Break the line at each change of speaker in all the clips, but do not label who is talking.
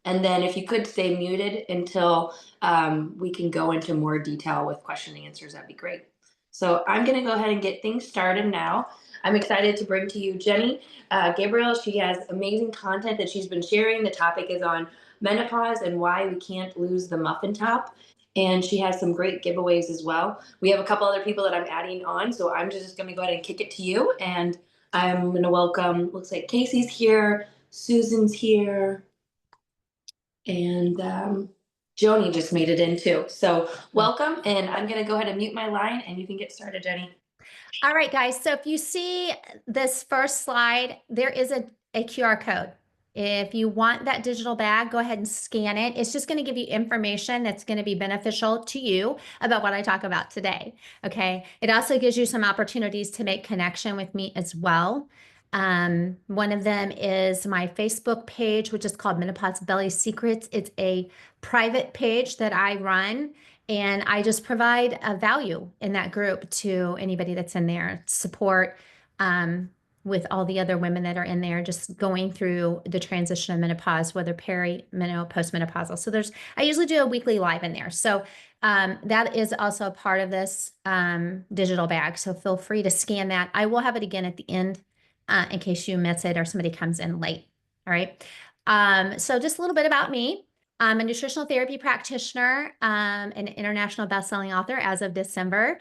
And then if you could stay muted until we can go into more detail with question and answers, that'd be great. So I'm going to go ahead and get things started now. I'm excited to bring to you Jenny Gabriel. She has amazing content that she's been sharing. The topic is on menopause and why we can't lose the muffin top. And she has some great giveaways as well. We have a couple other people that I'm adding on. So I'm just going to go ahead and kick it to you. And I'm going to welcome, looks like Casey's here, Susan's here, and Joni just made it in too. So welcome, and I'm going to go ahead and mute my line, and you can get started, Jenny.
All right, guys. So if you see this first slide, there is a QR code. If you want that digital bag, go ahead and scan it. It's just going to give you information that's going to be beneficial to you about what I talk about today. Okay. It also gives you some opportunities to make connection with me as well. One of them is my Facebook page, which is called Menopause Belly Secrets. It's a private page that I run, and I just provide a value in that group to anybody that's in there, support with all the other women that are in there, just going through the transition of menopause, whether peri-menopause, postmenopausal. So I usually do a weekly live in there. So that is also a part of this digital bag. So feel free to scan that. I will have it again at the end in case you miss it or somebody comes in late. All right. So just a little bit about me. I'm a nutritional therapy practitioner, an international best-selling author as of December,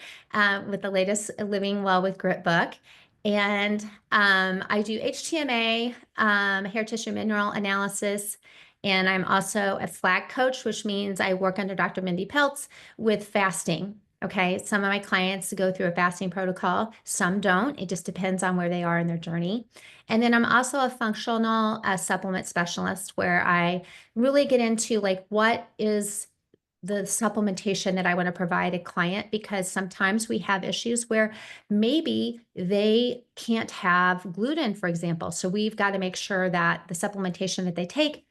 with the latest Living Well with Grit book. And I do HTMA, hair tissue mineral analysis, and I'm also a flag coach, which means I work under Dr. Mindy Peltz with fasting. Okay, some of my clients go through a fasting protocol, some don't. It just depends on where they are in their journey. And then I'm also a functional supplement specialist, where I really get into like what is the supplementation that I want to provide a client, because sometimes we have issues where maybe they can't have gluten, for example. So we've got to make sure that the supplementation that they take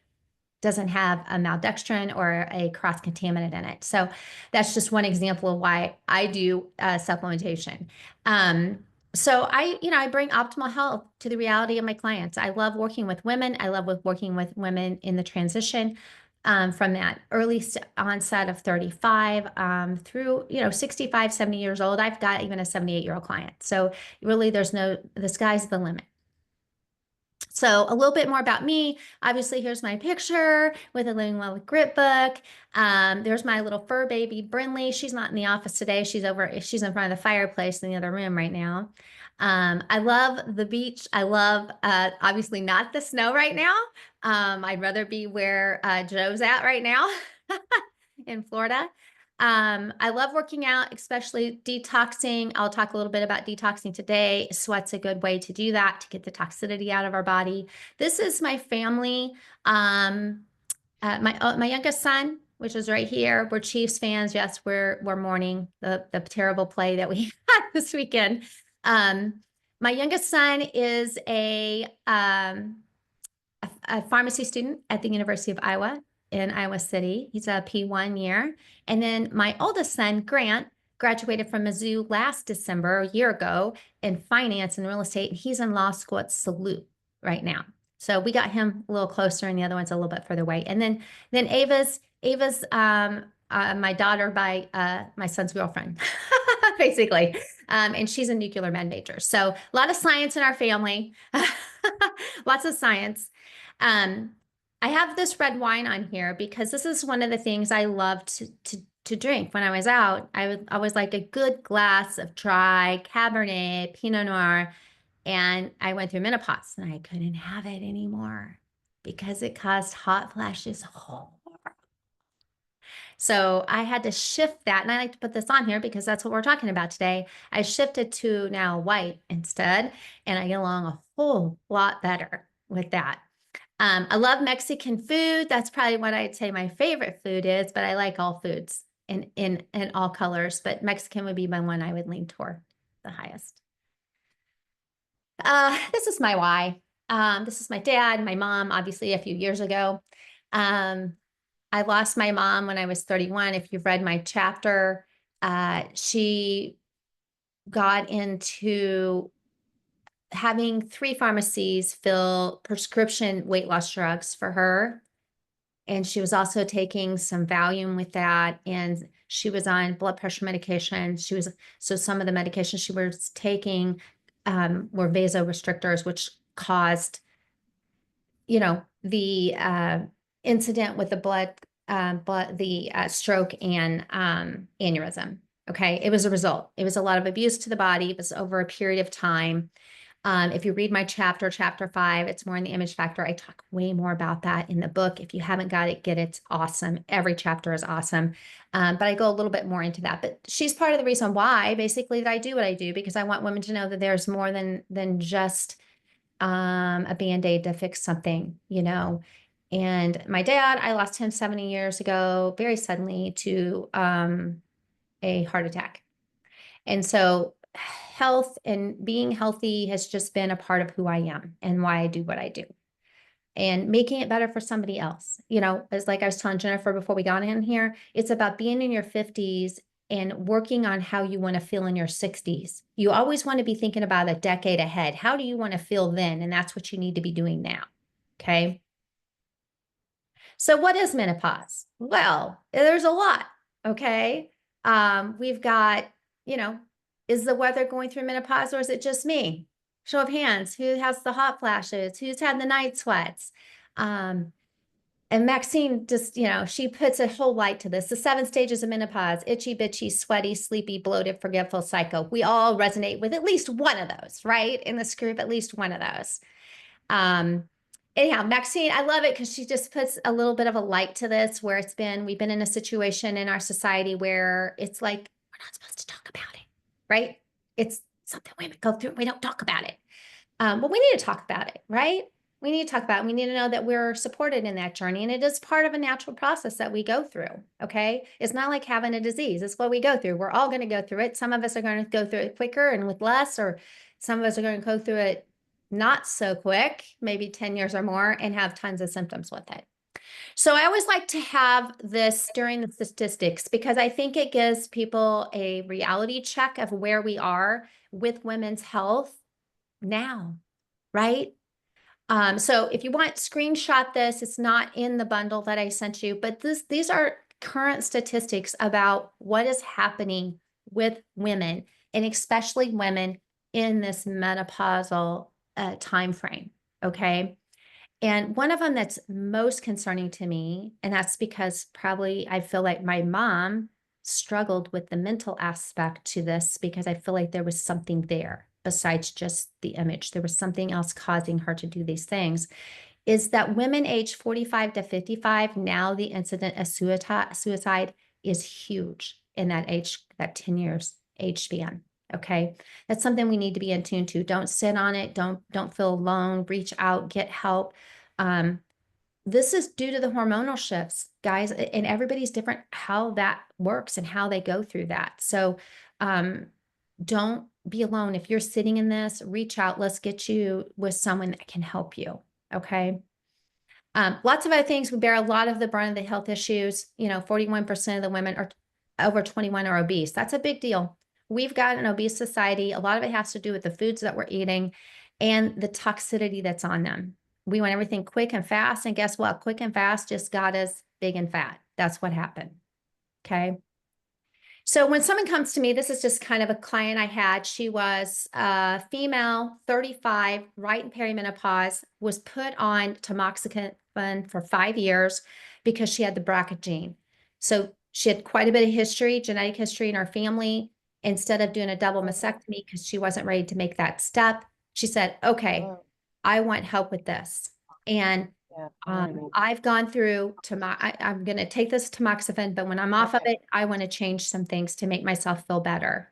doesn't have a maltodextrin or a cross contaminant in it. So that's just one example of why I do supplementation. So I bring optimal health to the reality of my clients. I love working with women. I love working with women in the transition from that early onset of 35 through 65, 70 years old. I've got even a 78-year-old client. So really, the sky's the limit. So a little bit more about me. Obviously, here's my picture with a Living Well with Grit book. There's my little fur baby, Brinley. She's not in the office today. She's in front of the fireplace in the other room right now. I love the beach. I love, obviously not the snow right now. I'd rather be where Joe's at right now in Florida. I love working out, especially detoxing. I'll talk a little bit about detoxing today. Sweat's a good way to do that, to get the toxicity out of our body. This is my family. My youngest son, which is right here. We're Chiefs fans. Yes, we're mourning the terrible play that we had this weekend. My youngest son is a pharmacy student at the University of Iowa in Iowa City. He's a P1 year. And then my oldest son, Grant, graduated from Mizzou last December, a year ago, in finance and real estate. And he's in law school at Salute right now. So we got him a little closer, and the other one's a little bit further away. And then Ava's my daughter by my son's girlfriend, basically. And she's a nuclear med major. So a lot of science in our family, lots of science. I have this red wine on here because this is one of the things I loved to drink when I was out. I was like a good glass of dry Cabernet, Pinot Noir, and I went through menopause and I couldn't have it anymore because it caused hot flashes. Oh. So I had to shift that, and I like to put this on here because that's what we're talking about today. I shifted to now white instead, and I get along a whole lot better with that. I love Mexican food. That's probably what I'd say my favorite food is, but I like all foods in all colors, but Mexican would be my one I would lean toward the highest. This is my why. This is my dad, my mom, obviously a few years ago. I lost my mom when I was 31. If you've read my chapter, she got into having 3 pharmacies fill prescription weight loss drugs for her. And she was also taking some Valium with that. And she was on blood pressure medication. So some of the medications she was taking were vasorestrictors, which caused, the incident with the stroke and aneurysm. Okay. It was a result. It was a lot of abuse to the body. It was over a period of time. If you read my chapter 5, it's more in the image factor. I talk way more about that in the book. If you haven't got it, get it. It's awesome. Every chapter is awesome. But I go a little bit more into that. But she's part of the reason why, basically, that I do what I do, because I want women to know that there's more than just a Band-Aid to fix something. And my dad, I lost him 70 years ago, very suddenly, to a heart attack. And so health and being healthy has just been a part of who I am and why I do what I do. And making it better for somebody else. As like I was telling Jennifer before we got in here, it's about being in your 50s and working on how you want to feel in your 60s. You always want to be thinking about a decade ahead. How do you want to feel then? And that's what you need to be doing now. Okay. So what is menopause? Well, there's a lot. Okay. We've got, you know, is the weather going through menopause, or is it just me? Show of hands. Who has the hot flashes? Who's had the night sweats? And Maxine just, she puts a whole light to this. The 7 stages of menopause: itchy, bitchy, sweaty, sleepy, bloated, forgetful, psycho. We all resonate with at least one of those, right? In this group, at least one of those. Um, Anyhow, Maxine, I love it because she just puts a little bit of a light to this, where we've been in a situation in our society where it's like, we're not supposed to talk about it, right? It's something women go through. We don't talk about it. But we need to talk about it, right? We need to talk about it. We need to know that we're supported in that journey. And it is part of a natural process that we go through. Okay. It's not like having a disease. It's what we go through. We're all going to go through it. Some of us are going to go through it quicker and with less, or some of us are going to go through it not so quick, maybe 10 years or more, and have tons of symptoms with it. So I always like to have this during the statistics, because I think it gives people a reality check of where we are with women's health now, right? So if you want, screenshot this. It's not in the bundle that I sent you, but these are current statistics about what is happening with women, and especially women in this menopausal time frame. Okay. And one of them that's most concerning to me, and that's because probably I feel like my mom struggled with the mental aspect to this, because I feel like there was something there besides just the image. There was something else causing her to do these things. Is that women age 45 to 55, now the incident of suicide is huge in that age, that 10 years age span. Okay. That's something we need to be in tune to. Don't sit on it. Don't feel alone. Reach out, get help. This is due to the hormonal shifts, guys, and everybody's different how that works and how they go through that. So don't be alone. If you're sitting in this, reach out. Let's get you with someone that can help you. Okay. Lots of other things. We bear a lot of the brunt of the health issues. 41% of the women are over 21 are obese. That's a big deal. We've got an obese society. A lot of it has to do with the foods that we're eating and the toxicity that's on them. We want everything quick and fast. And guess what? Quick and fast just got us big and fat. That's what happened. Okay. So when someone comes to me, this is just kind of a client I had. She was a female, 35, right in perimenopause, was put on tamoxifen for 5 years because she had the BRCA gene. So she had quite a bit of history, genetic history in her family. Instead of doing a double mastectomy because she wasn't ready to make that step, she said, okay, I want help with this. And I've gone through I'm going to take this tamoxifen, but when I'm off of it, I want to change some things to make myself feel better.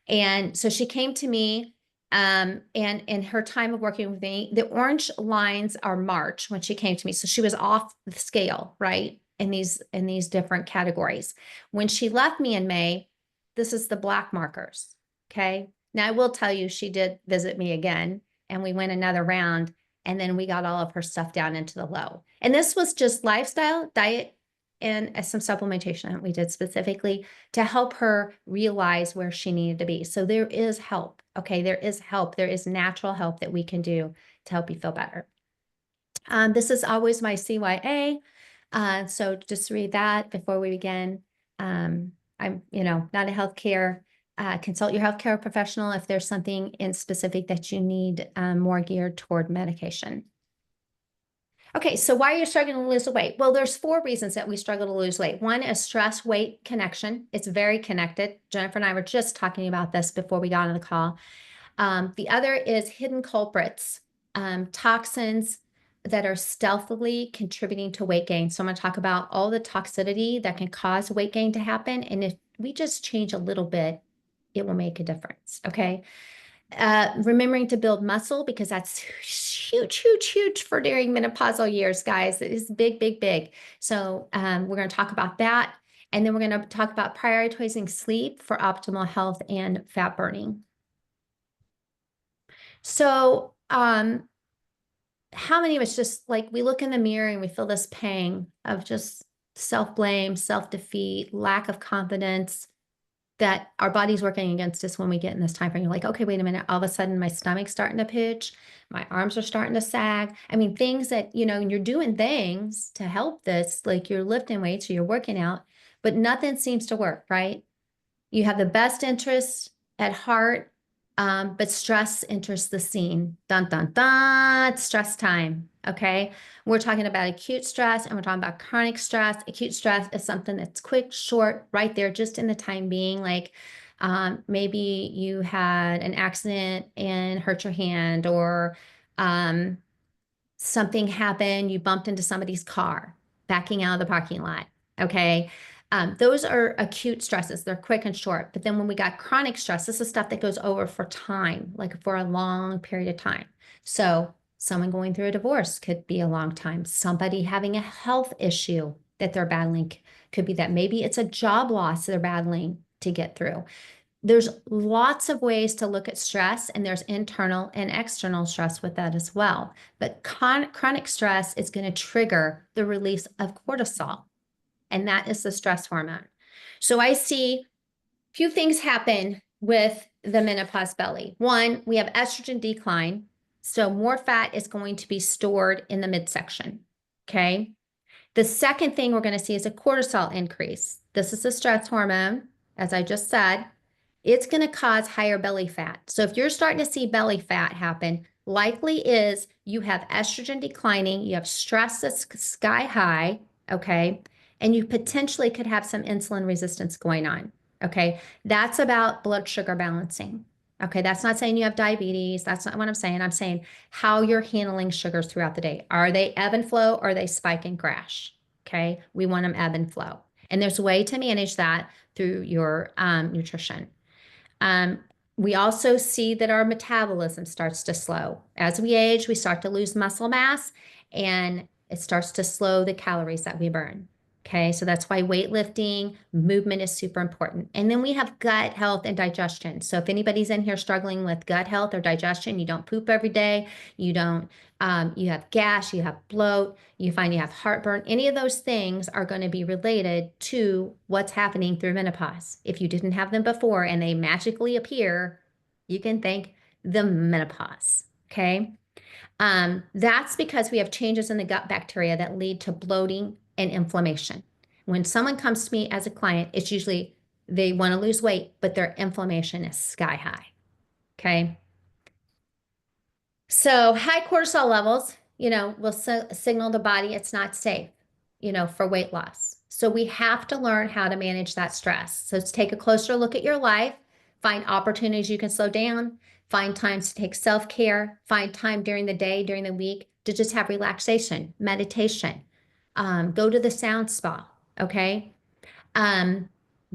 And so she came to me, and in her time of working with me, the orange lines are March when she came to me. So she was off the scale, right? In these different categories. When she left me in May, this is the black markers. Okay. Now I will tell you, she did visit me again, and we went another round, and then we got all of her stuff down into the low. And this was just lifestyle, diet, and some supplementation that we did specifically to help her realize where she needed to be. So there is help. Okay. There is help. There is natural help that we can do to help you feel better. This is always my CYA. So just read that before we begin. I'm, not a healthcare, consult your healthcare professional if there's something in specific that you need more geared toward medication. Okay, so why are you struggling to lose weight? Well, there's 4 reasons that we struggle to lose weight. One is stress weight connection. It's very connected. Jennifer and I were just talking about this before we got on the call. The other is hidden culprits, toxins that are stealthily contributing to weight gain. So I'm going to talk about all the toxicity that can cause weight gain to happen. And if we just change a little bit, it will make a difference. Okay. Remembering to build muscle because that's huge, huge, huge for during menopausal years, guys. It is big, big, big. So we're going to talk about that. And then we're going to talk about prioritizing sleep for optimal health and fat burning. So, how many of us just like we look in the mirror and we feel this pang of just self-blame, self-defeat, lack of confidence that our body's working against us when we get in this time frame? You're like, okay, wait a minute. All of a sudden, my stomach's starting to pitch, my arms are starting to sag. I mean, things that, you're doing things to help this, like you're lifting weights or you're working out, but nothing seems to work, right? You have the best interests at heart, but stress enters the scene. Dun, dun, dun, it's stress time. Okay. We're talking about acute stress and we're talking about chronic stress. Acute stress is something that's quick, short, right there, just in the time being. Like maybe you had an accident and hurt your hand, or something happened, you bumped into somebody's car backing out of the parking lot. Okay. Those are acute stresses. They're quick and short. But then when we got chronic stress, this is stuff that goes over for time, like for a long period of time. So someone going through a divorce could be a long time. Somebody having a health issue that they're battling could be that. Maybe it's a job loss they're battling to get through. There's lots of ways to look at stress, and there's internal and external stress with that as well. But chronic stress is going to trigger the release of cortisol, and that is the stress hormone. So I see a few things happen with the menopause belly. One, we have estrogen decline. So more fat is going to be stored in the midsection. Okay. The second thing we're going to see is a cortisol increase. This is a stress hormone, as I just said. It's going to cause higher belly fat. So if you're starting to see belly fat happen, likely is you have estrogen declining, you have stress that's sky high, okay? And you potentially could have some insulin resistance going on, okay? That's about blood sugar balancing. Okay, that's not saying you have diabetes. That's not what I'm saying. I'm saying how you're handling sugars throughout the day. Are they ebb and flow, or are they spike and crash? Okay, we want them ebb and flow. And there's a way to manage that through your nutrition. Um, we also see that our metabolism starts to slow. As we age, we start to lose muscle mass, and it starts to slow the calories that we burn. Okay, so that's why weightlifting, movement is super important. And then we have gut health and digestion. So if anybody's in here struggling with gut health or digestion, you don't poop every day, you don't, you have gas, you have bloat, you find you have heartburn, any of those things are going to be related to what's happening through menopause. If you didn't have them before and they magically appear, you can thank the menopause. Okay. That's because we have changes in the gut bacteria that lead to bloating and inflammation. When someone comes to me as a client, it's usually they want to lose weight, but their inflammation is sky high. Okay. So high cortisol levels, will signal the body it's not safe, for weight loss. So we have to learn how to manage that stress. So let's take a closer look at your life, find opportunities you can slow down, find times to take self-care, find time during the day, during the week to just have relaxation, meditation, go to the sound spa, okay? Um,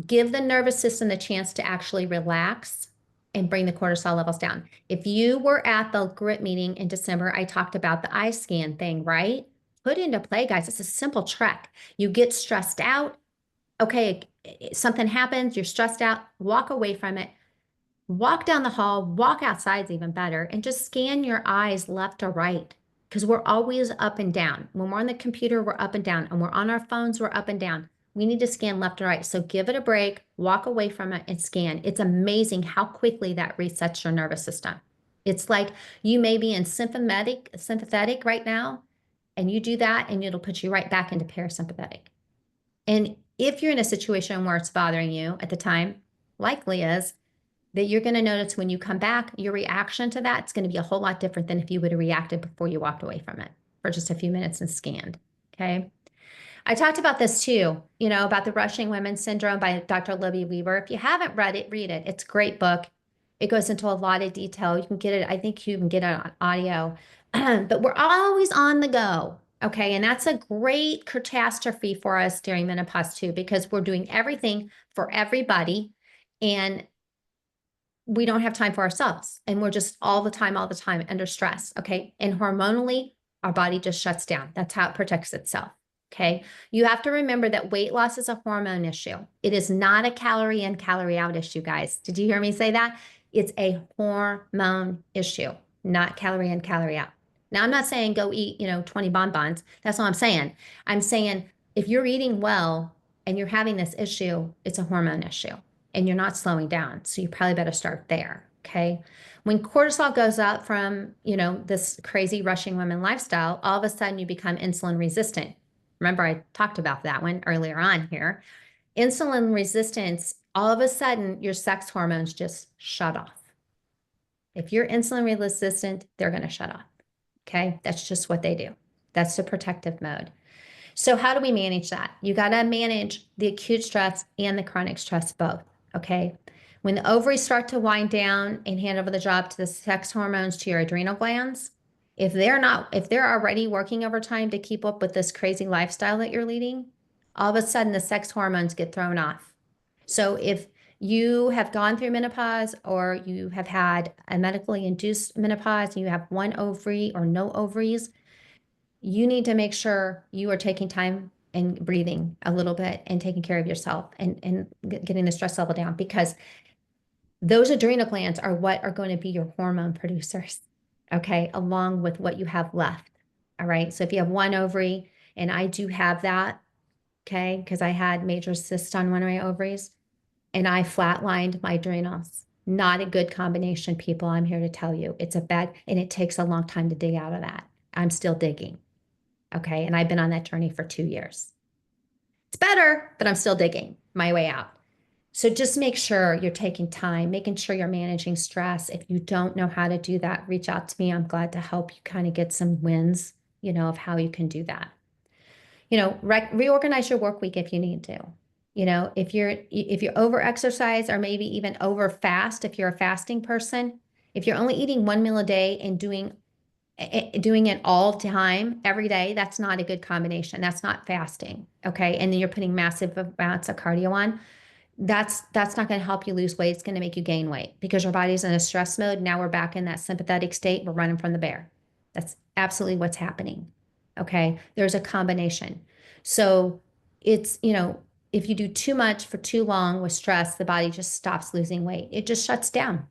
Give the nervous system the chance to actually relax and bring the cortisol levels down. If you were at the grit meeting in December, I talked about the eye scan thing, right? Put it into play, guys. It's a simple trick. You get stressed out. Okay, something happens, you're stressed out, walk away from it. Walk down the hall, walk outside is even better, and just scan your eyes left or right, because we're always up and down. When we're on the computer, we're up and down, and we're on our phones, we're up and down. We need to scan left or right. So give it a break, walk away from it, and scan. It's amazing how quickly that resets your nervous system. It's like you may be in sympathetic right now, And you do that, and it'll put you right back into parasympathetic. And if you're in a situation where it's bothering you at the time, likely is that you're going to notice when you come back, your reaction to that is going to be a whole lot different than if you would have reacted before you walked away from it for just a few minutes and scanned. Okay. I talked about this too, about the rushing women syndrome by Dr. Libby Weaver. If you haven't read it, read it. It's a great book. It goes into a lot of detail. You can get it, I think you can get it on audio, but we're always on the go. Okay. And that's a great catastrophe for us during menopause too, because we're doing everything for everybody and we don't have time for ourselves. And we're just all the time under stress. Okay. And hormonally, our body just shuts down. That's how it protects itself. Okay. You have to remember that weight loss is a hormone issue. It is not a calorie in, calorie out issue, guys. Did you hear me say that? It's a hormone issue, not calorie in, calorie out. Now, I'm not saying go eat, 20 bonbons. That's all I'm saying. I'm saying if you're eating well and you're having this issue, it's a hormone issue and you're not slowing down. So you probably better start there. Okay. When cortisol goes up from, this crazy rushing women lifestyle, all of a sudden you become insulin resistant. Remember, I talked about that one earlier on here. Insulin resistance, all of a sudden your sex hormones just shut off. If you're insulin resistant, they're going to shut off. Okay. That's just what they do. That's the protective mode. So how do we manage that? You got to manage the acute stress and the chronic stress both. Okay. When the ovaries start to wind down and hand over the job to the sex hormones to your adrenal glands, if they're already working overtime to keep up with this crazy lifestyle that you're leading, all of a sudden the sex hormones get thrown off. So if you have gone through menopause or you have had a medically induced menopause and you have one ovary or no ovaries, you need to make sure you are taking time and breathing a little bit and taking care of yourself and getting the stress level down, because those adrenal glands are what are going to be your hormone producers, okay, along with what you have left. All right. So if you have one ovary, and I do have that, okay, because I had major cysts on one of my ovaries and I flatlined my adrenals. Not a good combination, people. I'm here to tell you it's a bad, and it takes a long time to dig out of that. I'm still digging. Okay. And I've been on that journey for 2 years. It's better, but I'm still digging my way out. So just make sure you're taking time, making sure you're managing stress. If you don't know how to do that, reach out to me. I'm glad to help you kind of get some wins, of how you can do that. Reorganize your work week if you need to. If you're over exercise or maybe even over fast, if you're a fasting person, if you're only eating one meal a day and doing it all the time, every day, that's not a good combination. That's not fasting. Okay. And then you're putting massive amounts of cardio on. That's not going to help you lose weight. It's going to make you gain weight because your body's in a stress mode. Now we're back in that sympathetic state. We're running from the bear. That's absolutely what's happening. Okay. There's a combination. So it's, if you do too much for too long with stress, the body just stops losing weight. It just shuts down.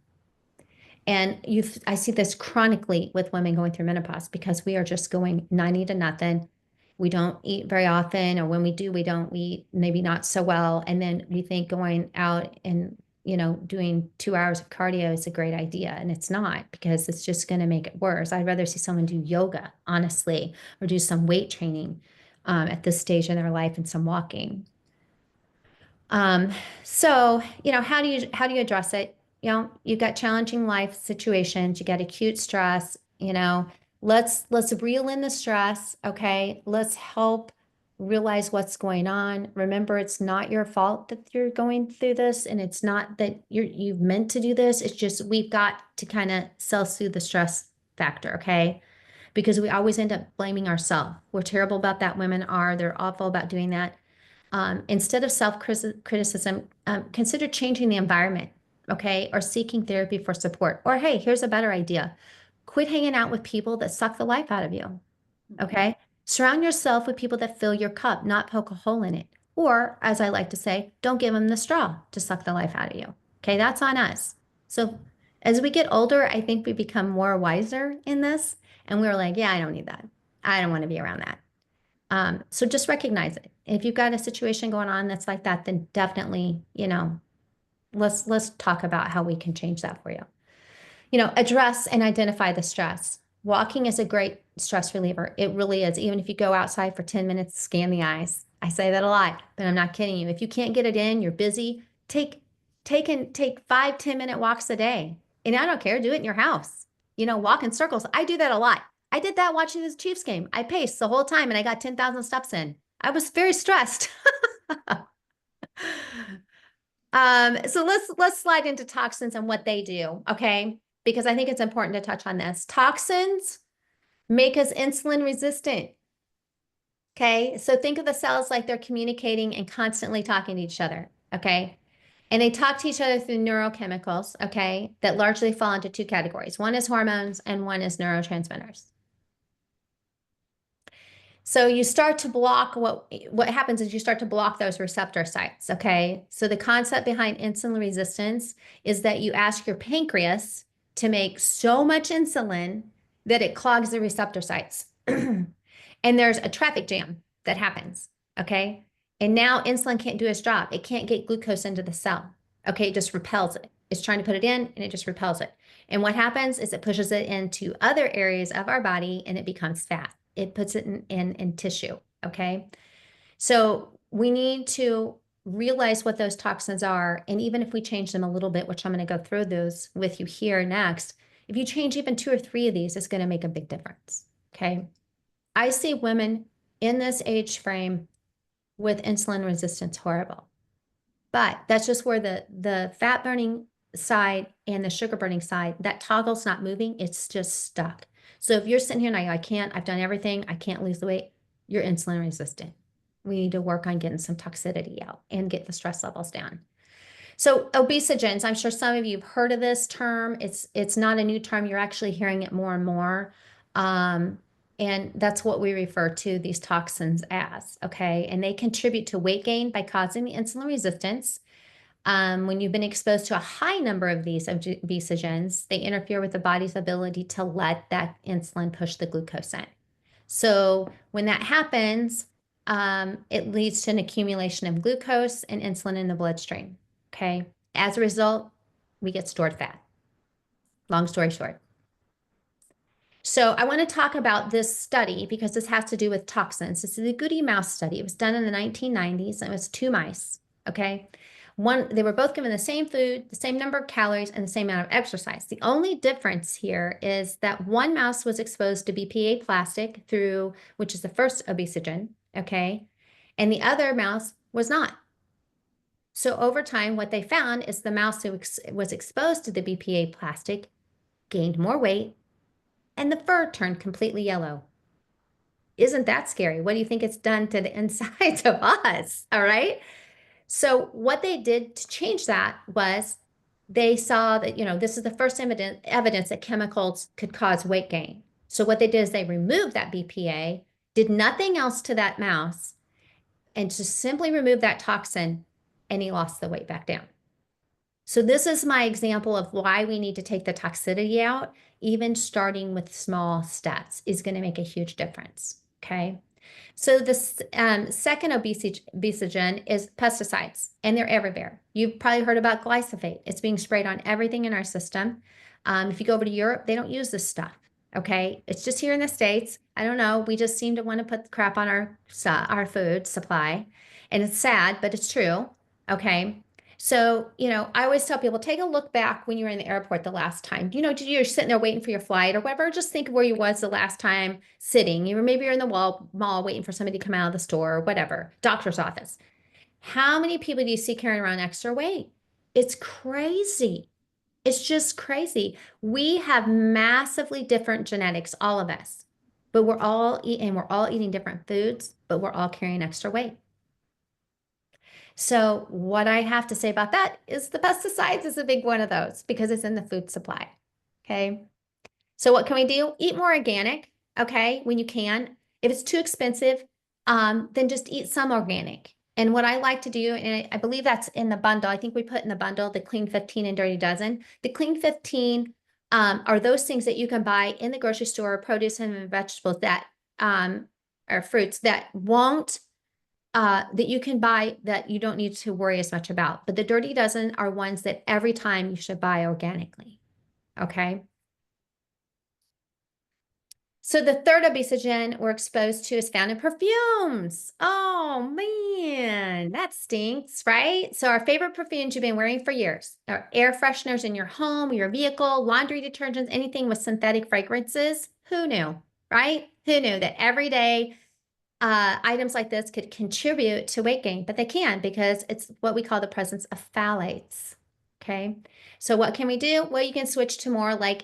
And I see this chronically with women going through menopause because we are just going 90 to nothing. We don't eat very often, or when we do, we don't eat maybe not so well. And then we think going out and, doing 2 hours of cardio is a great idea. And it's not, because it's just going to make it worse. I'd rather see someone do yoga, honestly, or do some weight training at this stage in their life and some walking. So, how do you address it? You've got challenging life situations, you got acute stress, let's reel in the stress. Okay. Let's help realize what's going on. Remember, it's not your fault that you're going through this, and it's not that you've meant to do this. It's just, we've got to kind of self-soothe the stress factor. Okay. Because we always end up blaming ourselves. We're terrible about that. Women are, they're awful about doing that. Instead of self-criticism, consider changing the environment, okay? Or seeking therapy for support. Or, hey, here's a better idea. Quit hanging out with people that suck the life out of you, okay? Surround yourself with people that fill your cup, not poke a hole in it. Or, as I like to say, don't give them the straw to suck the life out of you, okay? That's on us. So as we get older, I think we become more wiser in this. And we're like, yeah, I don't need that. I don't want to be around that. So just recognize it. If you've got a situation going on that's like that, then definitely, let's talk about how we can change that for you. Address and identify the stress. Walking is a great stress reliever. It really is. Even if you go outside for 10 minutes, scan the eyes. I say that a lot, but I'm not kidding you. If you can't get it in, you're busy, take 5, 10 minute walks a day. And I don't care, do it in your house. Walk in circles. I do that a lot. I did that watching this Chiefs game. I paced the whole time and I got 10,000 steps in. I was very stressed. So let's slide into toxins and what they do, okay? Because I think it's important to touch on this. Toxins make us insulin resistant. Okay, so think of the cells like they're communicating and constantly talking to each other. Okay, and they talk to each other through neurochemicals. Okay, that largely fall into two categories. One is hormones and one is neurotransmitters. So you start to block what happens is you start to block those receptor sites, okay? So the concept behind insulin resistance is that you ask your pancreas to make so much insulin that it clogs the receptor sites. And there's a traffic jam that happens, okay? And now insulin can't do its job. It can't get glucose into the cell. Okay, it just repels it. It's trying to put it in and it just repels it. And what happens is it pushes it into other areas of our body and it becomes fat. It puts it in tissue. Okay. So we need to realize what those toxins are. And even if we change them a little bit, which I'm going to go through those with you here next, if you change even 2 or 3 of these, it's going to make a big difference. Okay. I see women in this age frame with insulin resistance horrible. But that's just where the fat burning side and the sugar burning side, that toggle's not moving. It's just stuck. So if you're sitting here and I can't, I've done everything, I can't lose the weight, you're insulin resistant. We need to work on getting some toxicity out and get the stress levels down. So obesogens, I'm sure some of you have heard of this term. It's not a new term. You're actually hearing it more and more. And that's what we refer to these toxins as, okay? And they contribute to weight gain by causing the insulin resistance. When you've been exposed to a high number of these obesogens, they interfere with the body's ability to let that insulin push the glucose in. So when that happens, it leads to an accumulation of glucose and insulin in the bloodstream. Okay. As a result, we get stored fat. Long story short. So I want to talk about this study because this has to do with toxins. This is a Goody mouse study. It was done in the 1990s and it was 2 mice. Okay. They were both given the same food, the same number of calories, and the same amount of exercise. The only difference here is that one mouse was exposed to BPA plastic which is the first obesogen, okay, and the other mouse was not. So over time, what they found is the mouse who was exposed to the BPA plastic gained more weight, and the fur turned completely yellow. Isn't that scary? What do you think it's done to the insides of us? All right. So what they did to change that was they saw that, this is the first evidence that chemicals could cause weight gain. So what they did is they removed that BPA, did nothing else to that mouse, and just simply removed that toxin, and he lost the weight back down. So this is my example of why we need to take the toxicity out. Even starting with small steps is going to make a huge difference. Okay. So the second obesogen is pesticides, and they're everywhere. You've probably heard about glyphosate. It's being sprayed on everything in our system. If you go over to Europe, they don't use this stuff. Okay, it's just here in the States. I don't know. We just seem to want to put crap on our food supply, and it's sad, but it's true. Okay. So, I always tell people, take a look back when you were in the airport the last time. You're sitting there waiting for your flight or whatever. Just think of where you was the last time sitting. Maybe you're in the mall waiting for somebody to come out of the store or whatever, doctor's office. How many people do you see carrying around extra weight? It's crazy. It's just crazy. We have massively different genetics, all of us, but we're all eating different foods, but we're all carrying extra weight. So what I have to say about that is the pesticides is a big one of those because it's in the food supply. Okay. So what can we do? Eat more organic. Okay. When you can. If it's too expensive, then just eat some organic. And what I like to do, and I believe that's in the bundle. I think we put in the bundle, the Clean 15 and Dirty Dozen. The Clean 15 are those things that you can buy in the grocery store, produce and vegetables that are fruits that won't that you can buy that you don't need to worry as much about. But the Dirty Dozen are ones that every time you should buy organically. Okay. So the third obesogen we're exposed to is found in perfumes. Oh man, that stinks, right? So our favorite perfumes you've been wearing for years are air fresheners in your home, your vehicle, laundry detergents, anything with synthetic fragrances. Who knew, right? Who knew that every day items like this could contribute to weight gain, but they can because it's what we call the presence of phthalates. Okay. So what can we do? Well, you can switch to more like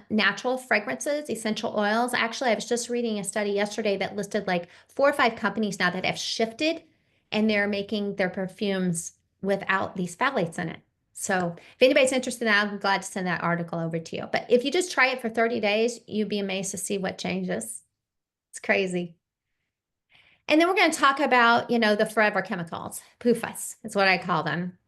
natural fragrances, essential oils. Actually, I was just reading a study yesterday that listed like 4 or 5 companies now that have shifted and they're making their perfumes without these phthalates in it. So if anybody's interested in that, I'm glad to send that article over to you. But if you just try it for 30 days, you'd be amazed to see what changes. It's crazy. And then we're going to talk about, the forever chemicals, PUFAs is what I call them.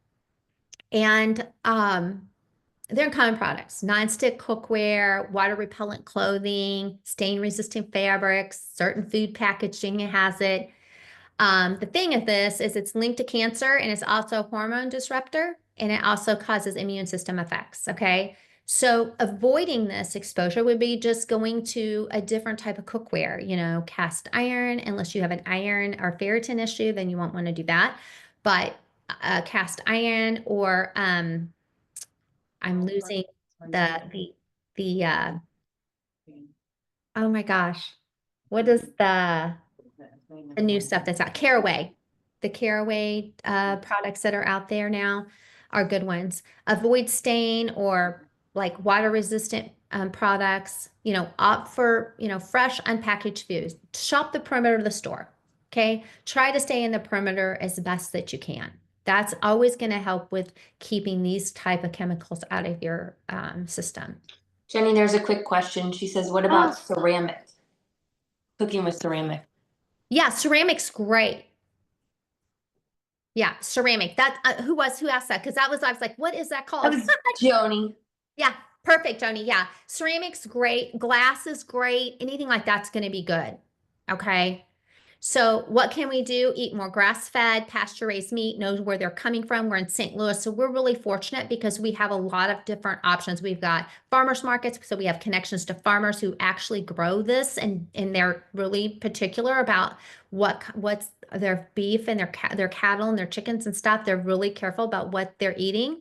And they're in common products, nonstick cookware, water repellent clothing, stain resistant fabrics, certain food packaging has it. The thing of this is it's linked to cancer and it's also a hormone disruptor and it also causes immune system effects. Okay. So avoiding this exposure would be just going to a different type of cookware, cast iron, unless you have an iron or ferritin issue, then you won't want to do that. But cast iron or I'm losing the oh my gosh, what is the new stuff that's out. Caraway. The Caraway products that are out there now are good ones. Avoid stain or like water resistant products. Opt for, fresh unpackaged foods. Shop the perimeter of the store. Okay. Try to stay in the perimeter as best that you can. That's always going to help with keeping these type of chemicals out of your system.
Jenny, there's a quick question. She says, what about
Oh,
ceramic? Cooking with ceramic.
yeah, ceramic's great. Yeah, ceramic. That who asked that? Because I was like, what is that
That
called?
was Joni.
Yeah, perfect, Tony. Yeah, ceramic's great. Glass is great. Anything like that's going to be good. Okay. So what can we do? Eat more grass-fed, pasture-raised meat, know where they're coming from. We're in St. Louis, so we're really fortunate because we have a lot of different options. We've got farmers markets, so we have connections to farmers who actually grow this, and they're really particular about what's their beef and their cattle and their chickens and stuff. They're really careful about what they're eating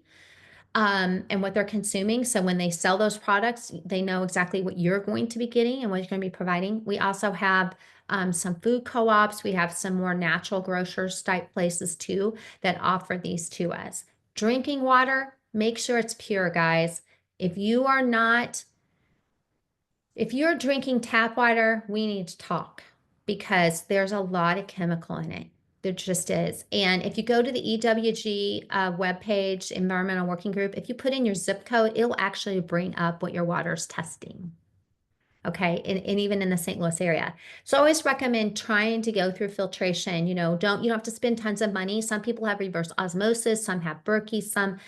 and what they're consuming. So when they sell those products, they know exactly what you're going to be getting and what you're going to be providing. We also have some food co-ops. We have some more natural grocers type places too that offer these to us. Drinking water, make sure it's pure, guys. If you are not if you're drinking tap water, we need to talk because there's a lot of chemical in it. There just is. And if you go to the EWG webpage, Environmental Working Group, if you put in your zip code, it'll actually bring up what your water is testing. Okay, and even in the St. Louis area. So I always recommend trying to go through filtration. You don't have to spend tons of money. Some people have reverse osmosis, some have Berkey, some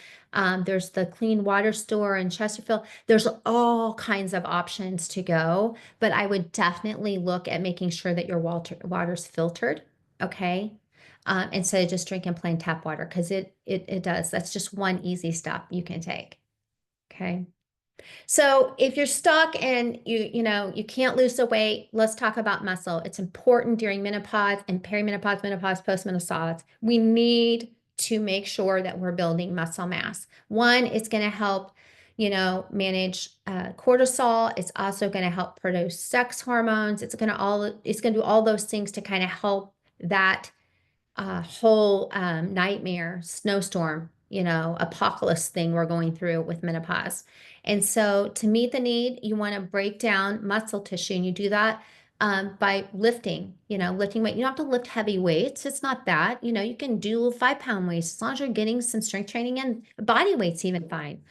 there's the clean water store in Chesterfield. There's all kinds of options to go, but I would definitely look at making sure that your water's filtered. Okay. Instead of just drinking plain tap water, because it does. That's just one easy step you can take. Okay. So if you're stuck and you can't lose the weight, let's talk about muscle. It's important during menopause and perimenopause, menopause, postmenopause. We need to make sure that we're building muscle mass. One, it's going to help, manage cortisol. It's also going to help produce sex hormones. It's going to do all those things to kind of help that whole nightmare, snowstorm, apocalypse thing we're going through with menopause. And so to meet the need, you want to break down muscle tissue, and you do that by lifting weight. You don't have to lift heavy weights. It's not that. You can do 5-pound weights as long as you're getting some strength training and body weight's even fine.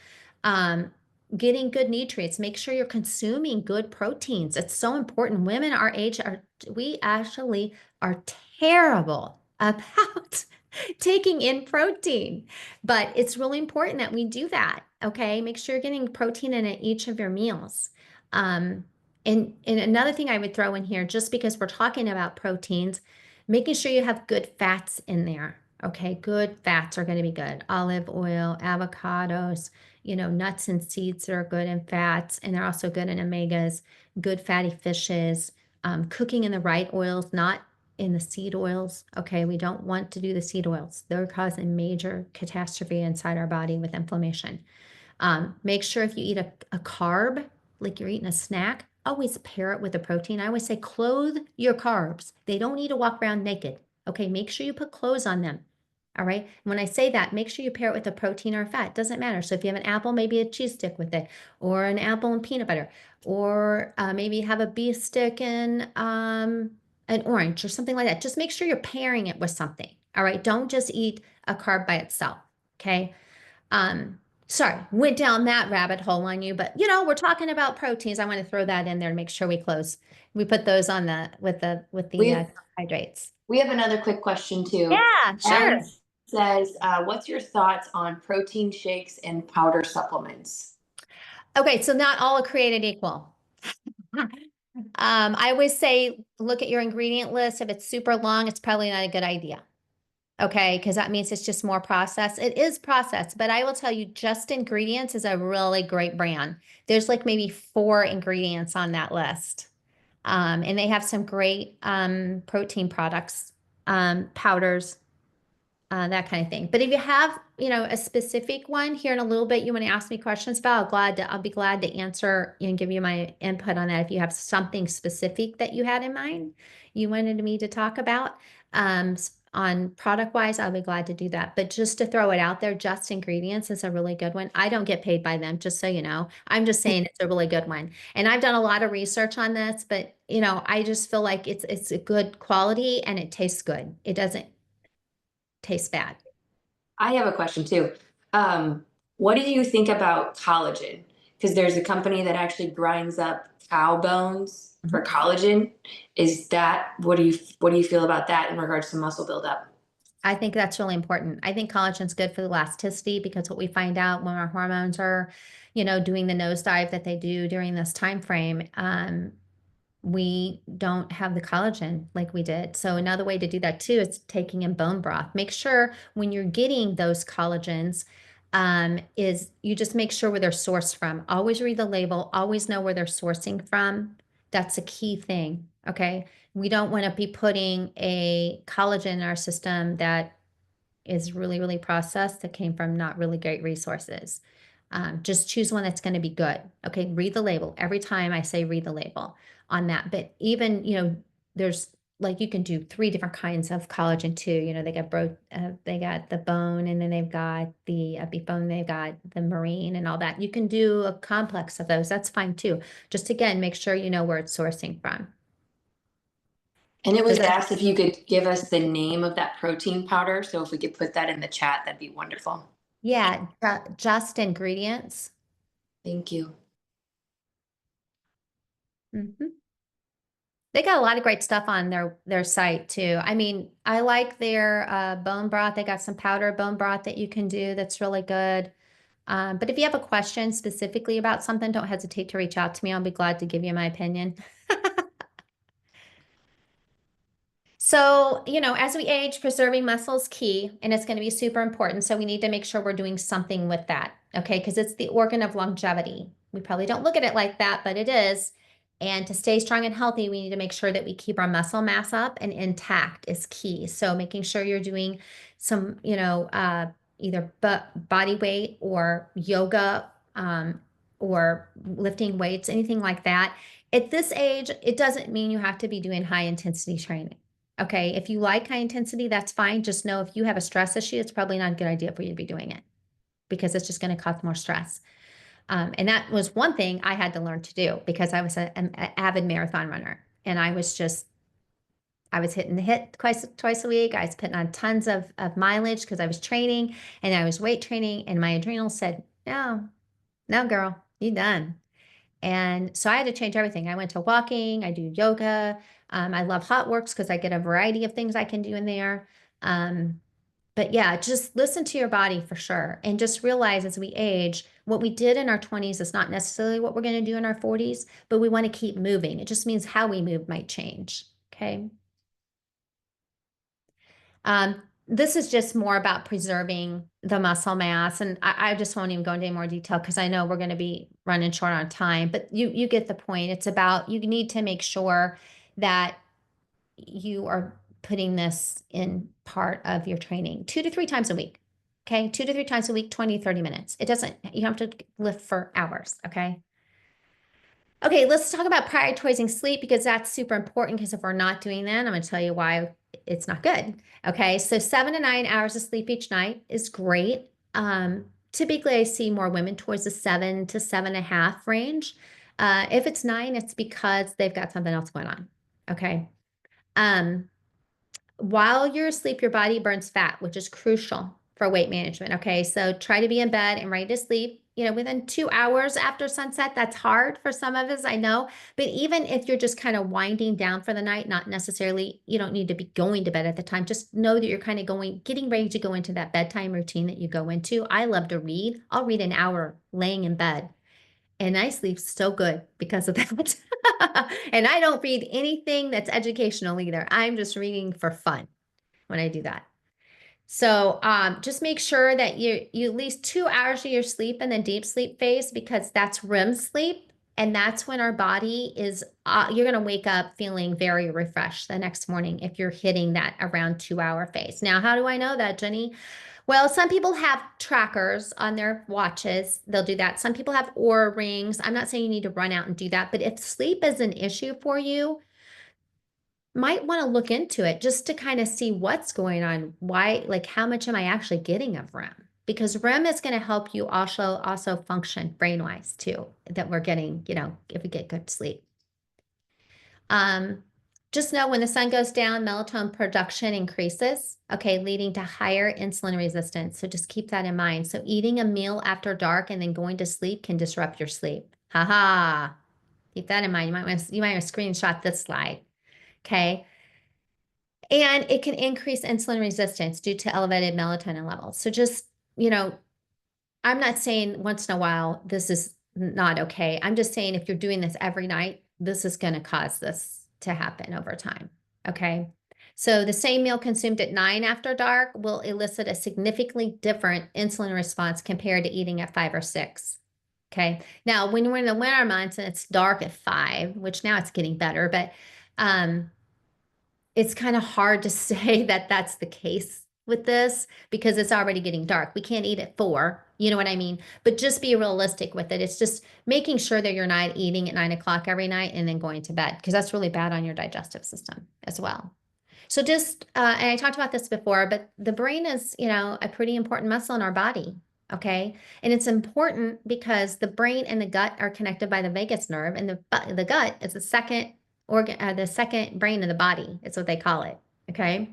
Um, Getting good nutrients, make sure you're consuming good proteins. It's so important. Women our age we actually are terrible about taking in protein, but it's really important that we do that. Okay. Make sure you're getting protein in at each of your meals. And another thing I would throw in here, just because we're talking about proteins, making sure you have good fats in there. Okay. Good fats are going to be good. Olive oil, avocados, nuts and seeds are good in fats, and they're also good in omegas. good fatty fishes, cooking in the right oils, not in the seed oils. Okay, we don't want to do the seed oils. They're causing major catastrophe inside our body with inflammation. Make sure if you eat a carb, like you're eating a snack, always pair it with a protein. I always say clothe your carbs. They don't need to walk around naked. Okay, make sure you put clothes on them. All right. When I say that, make sure you pair it with a protein or a fat. Doesn't matter. So if you have an apple, maybe a cheese stick with it, or an apple and peanut butter, or maybe have a beef stick and an orange or something like that. Just make sure you're pairing it with something. All right. Don't just eat a carb by itself. Okay. Um, Sorry, went down that rabbit hole on you, but we're talking about proteins. I want to throw that in there to make sure we put those on the
We
carbohydrates.
we have another quick question too.
Yeah,
Aaron
sure.
says, "What's your thoughts on protein shakes and powder supplements?"
Okay, so not all are created equal. I always say look at your ingredient list. If it's super long, it's probably not a good idea. Okay, because that means it's just more processed. It is processed, but I will tell you, Just Ingredients is a really great brand. There's like maybe 4 ingredients on that list. And they have some great protein products, powders, that kind of thing. But if you have, a specific one here in a little bit, you want to ask me questions about, I'll be glad to answer and give you my input on that. If you have something specific that you had in mind, you wanted me to talk about, on product wise, I'll be glad to do that. But just to throw it out there, Just Ingredients is a really good one. I don't get paid by them, just so you know. I'm just saying it's a really good one. And I've done a lot of research on this, but I just feel like it's a good quality and it tastes good. It doesn't taste bad.
I have a question too. What do you think about collagen? Because there's a company that actually grinds up cow bones for
Mhm.
collagen. Is that what do you feel about that in regards to muscle buildup?
I think that's really important. I think collagen's good for the elasticity because what we find out when our hormones are, doing the nosedive that they do during this time frame, we don't have the collagen like we did. So another way to do that too is taking in bone broth. Make sure when you're getting those collagens, is you just make sure where they're sourced from. Always read the label, always know where they're sourcing from. That's a key thing. Okay. We don't want to be putting a collagen in our system that is really, really processed that came from not really great resources. Just choose one that's going to be good. Okay, read the label. Every time I say read the label on that. But even, there's like you can do 3 different kinds of collagen too. They got the bone, and then they've got the beef bone, they've got the marine and all that. You can do a complex of those. That's fine too. Just again, make sure you know where it's sourcing from.
And it was
Does that?
asked if you could give us the name of that protein powder. So if we could put that in the chat, that'd be wonderful.
Yeah, Just Ingredients.
Thank you.
Mhm. They got a lot of great stuff on their site too. I mean, I like their bone broth. They got some powdered bone broth that you can do that's really good. But if you have a question specifically about something, don't hesitate to reach out to me. I'll be glad to give you my opinion. So, as we age, preserving muscle is key and it's going to be super important. So, we need to make sure we're doing something with that. Okay. Because it's the organ of longevity. We probably don't look at it like that, but it is. And to stay strong and healthy, we need to make sure that we keep our muscle mass up and intact is key. So, making sure you're doing some, either body weight or yoga, or lifting weights, anything like that. At this age, it doesn't mean you have to be doing high intensity training. Okay, if you like high intensity, that's fine. Just know if you have a stress issue, it's probably not a good idea for you to be doing it because it's just going to cause more stress. And that was one thing I had to learn to do because I was an avid marathon runner, and I was hitting the hit twice a week. I was putting on tons of mileage because I was training and I was weight training, and my adrenals said, "No, no, girl, you done." And so I had to change everything. I went to walking, I do yoga. I love hot works because I get a variety of things I can do in there. Um, but yeah, just listen to your body for sure. And just realize as we age, what we did in our 20s is not necessarily what we're going to do in our 40s, but we want to keep moving. It just means how we move might change. Okay. Um, this is just more about preserving the muscle mass. And I just won't even go into any more detail because I know we're going to be running short on time, but you get the point. It's about, you need to make sure that you are putting this in part of your training 2 to 3 times a week. Okay. 2 to 3 times a week, 20, 30 minutes. It doesn't, you don't have to lift for hours. Okay. Okay, let's talk about prioritizing sleep because that's super important because if we're not doing that, I'm going to tell you why it's not good. Okay, so 7 to 9 hours of sleep each night is great. Typically, I see more women towards the 7 to 7.5 range. If it's 9, it's because they've got something else going on. Okay. Um, while you're asleep, your body burns fat, which is crucial for weight management. Okay, so try to be in bed and ready to sleep, within 2 hours after sunset. That's hard for some of us, I know. But even if you're just kind of winding down for the night, not necessarily, you don't need to be going to bed at the time. Just know that you're kind of getting ready to go into that bedtime routine that you go into. I love to read. I'll read an hour laying in bed. And I sleep so good because of that. And I don't read anything that's educational either. I'm just reading for fun when I do that. So just make sure that you at least 2 hours of your sleep in the deep sleep phase because that's REM sleep. And that's when our body is, you're going to wake up feeling very refreshed the next morning if you're hitting that around 2 hour phase. Now, how do I know that, Jenny? Well, some people have trackers on their watches. They'll do that. Some people have Oura rings. I'm not saying you need to run out and do that, but if sleep is an issue for you, might want to look into it just to kind of see what's going on. Why, like how much am I actually getting of REM? Because REM is going to help you also function brain-wise too, that we're getting, if we get good sleep. Um, just know when the sun goes down, melatonin production increases, okay, leading to higher insulin resistance. So just keep that in mind. So eating a meal after dark and then going to sleep can disrupt your sleep. Ha ha. Keep that in mind. You might want to screenshot this slide. Okay. And it can increase insulin resistance due to elevated melatonin levels. So just, I'm not saying once in a while this is not okay. I'm just saying if you're doing this every night, this is going to cause this to happen over time. Okay. So the same meal consumed at 9 after dark will elicit a significantly different insulin response compared to eating at 5 or 6. Okay. Now, when we're in the winter months and it's dark at 5, which now it's getting better, but it's kind of hard to say that that's the case with this because it's already getting dark. We can't eat at 4, you know what I mean? But just be realistic with it. It's just making sure that you're not eating at 9 o'clock every night and then going to bed because that's really bad on your digestive system as well. So just, and I talked about this before, but the brain is, a pretty important muscle in our body. Okay. And it's important because the brain and the gut are connected by the vagus nerve, and the gut is the second organ, the second brain in the body. It's what they call it. Okay.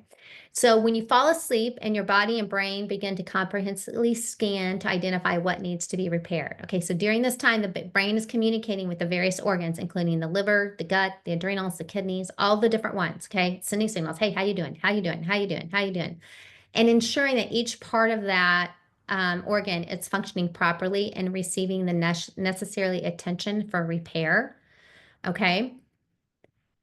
So when you fall asleep and your body and brain begin to comprehensively scan to identify what needs to be repaired. Okay, so during this time, the brain is communicating with the various organs, including the liver, the gut, the adrenals, the kidneys, all the different ones. Okay, sending signals. Hey, how you doing? How you doing? How you doing? How you doing? And ensuring that each part of that organ is functioning properly and receiving the necessary attention for repair. Okay.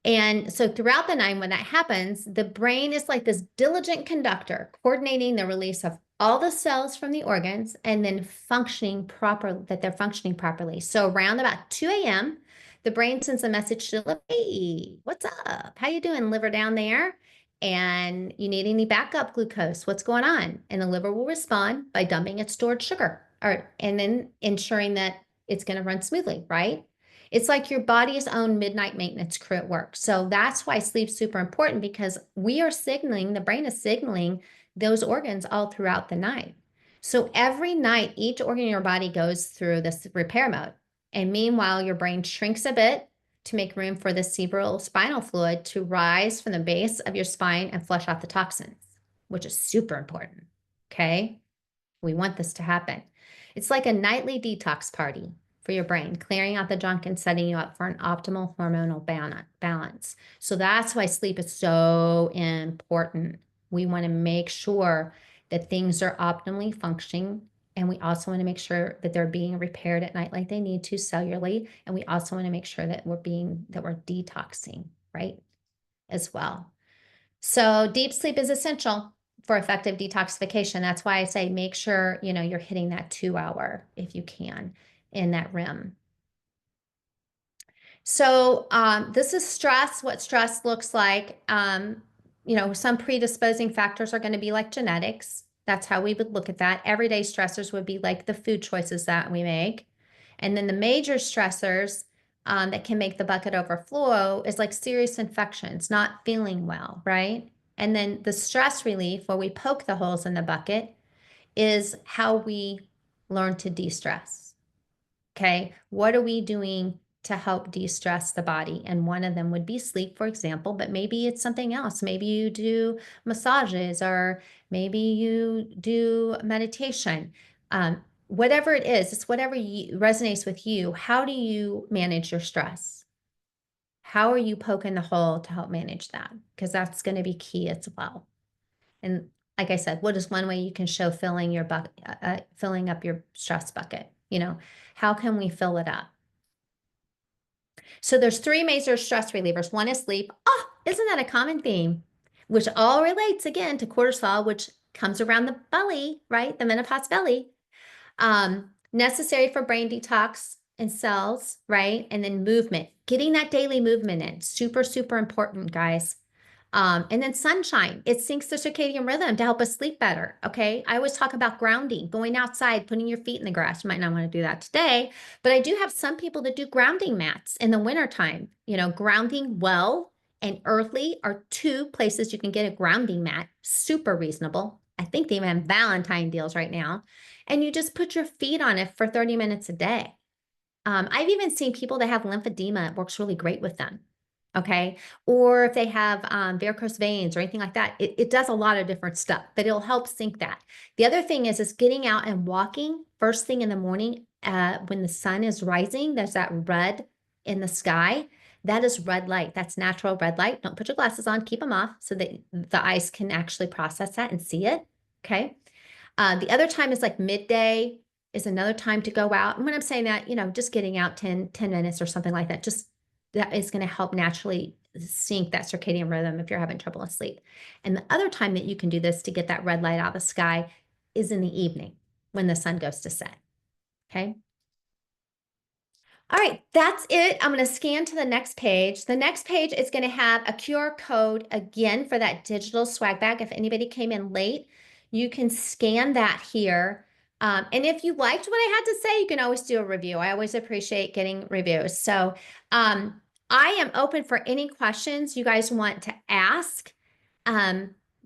And so throughout the night, when that happens, the brain is like this diligent conductor, coordinating the release of all the cells from the organs and then that they're functioning properly. So around about 2 a.m., the brain sends a message to the liver, hey, what's up? How you doing, liver down there? And you need any backup glucose? What's going on? And the liver will respond by dumping its stored sugar, and then ensuring that it's going to run smoothly, right? It's like your body's own midnight maintenance crew at work. So that's why sleep's super important because the brain is signaling those organs all throughout the night. So every night, each organ in your body goes through this repair mode. And meanwhile, your brain shrinks a bit to make room for the cerebral spinal fluid to rise from the base of your spine and flush out the toxins, which is super important. Okay. We want this to happen. It's like a nightly detox party for your brain, clearing out the junk and setting you up for an optimal hormonal balance. So that's why sleep is so important. We want to make sure that things are optimally functioning. And we also want to make sure that they're being repaired at night like they need to cellularly. And we also want to make sure that we're detoxing, right? As well. So deep sleep is essential for effective detoxification. That's why I say make sure, you're hitting that 2 hour if you can in that rim. So this is stress, what stress looks like. Some predisposing factors are going to be like genetics. That's how we would look at that. Everyday stressors would be like the food choices that we make. And then the major stressors that can make the bucket overflow is like serious infections, not feeling well, right? And then the stress relief, where we poke the holes in the bucket, is how we learn to de-stress. Okay, what are we doing to help de-stress the body? And one of them would be sleep, for example, but maybe it's something else. Maybe you do massages, or maybe you do meditation. Whatever it is, it's whatever resonates with you. How do you manage your stress? How are you poking the hole to help manage that? Because that's going to be key as well. And like I said, what is one way you can show filling filling up your stress bucket? How can we fill it up? So there's three major stress relievers. One is sleep. Oh, isn't that a common theme? Which all relates again to cortisol, which comes around the belly, right? The menopause belly. Necessary for brain detox and cells, right? And then movement, getting that daily movement in, super, super important, guys. And then sunshine, it syncs the circadian rhythm to help us sleep better. Okay. I always talk about grounding, going outside, putting your feet in the grass. You might not want to do that today, but I do have some people that do grounding mats in the wintertime. Grounding well and earthly are two places you can get a grounding mat. Super reasonable. I think they even have Valentine deals right now. And you just put your feet on it for 30 minutes a day. I've even seen people that have lymphedema. It works really great with them. Okay. Or if they have varicose veins or anything like that, it does a lot of different stuff, but it'll help sync that. The other thing is getting out and walking first thing in the morning when the sun is rising. There's that red in the sky. That is red light. That's natural red light. Don't put your glasses on, keep them off so that the eyes can actually process that and see it. Okay. The other time is like midday is another time to go out. And when I'm saying that, just getting out 10 minutes or something like that, just that is going to help naturally sync that circadian rhythm if you're having trouble with sleep. And the other time that you can do this to get that red light out of the sky is in the evening when the sun goes to set. Okay. All right, that's it. I'm going to scan to the next page. The next page is going to have a QR code again for that digital swag bag. If anybody came in late, you can scan that here. And if you liked what I had to say, you can always do a review. I always appreciate getting reviews. So I am open for any questions you guys want to ask.